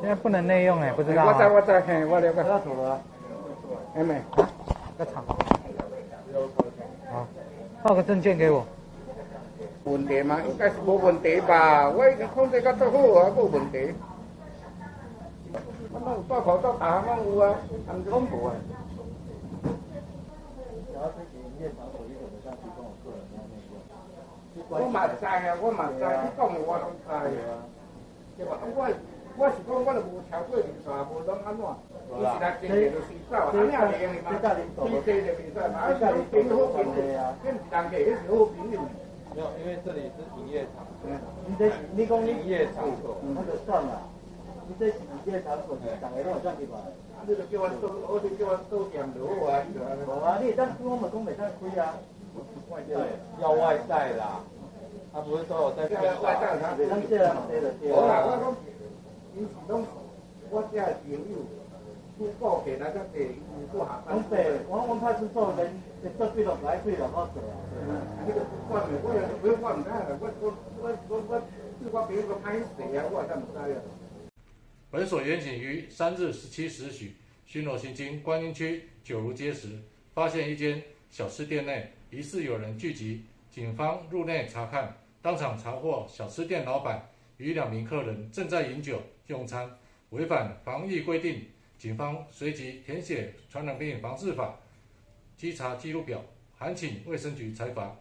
现在不能内用哎，不知道、啊。我知，嘿，我了解。那妥了，哎妹，啊，个厂。好，报个证件给我。问题嘛，应该是无问题吧？我已经控制到足好啊，无问题。我拢有带口罩，大项拢有啊，按讲无啊。然后自己营业场所一手的上提供我个人的那个。我嘛知啊，我嘛知，你讲的我拢知啊。对吧？我是讲，我就无超过20岁，无拢安怎？伊是来经济就洗澡，安尼也袂用嘛。你这就袂使嘛，啊，是好朋友，这不是当家，这是好朋友。没有，因为这里是营业场。你讲你营业场所，那就算了。你这是营业场所，大家拢有上去吧？你就叫我做，我就叫我做店就好啊，无啊，你当初我们讲袂当开啊。要外带啦。他不是说我在骗外带他，袂当这样这的。无啦，我讲，因是拢我遮的朋友，拄顾客来遮坐，有做下班。讲白，我派出所人做几落来几落好做啊。你个我唔知啦，我唔知对我朋友个歹势啊，我才唔知啊。本所员警于3日17时许巡逻行经观音区九如街时，发现一间小吃店内疑似有人聚集，警方入内查看，当场查获小吃店老板与2名客人正在饮酒用餐，违反防疫规定，警方随即填写传染病防治法稽查记录表，函请卫生局裁罚。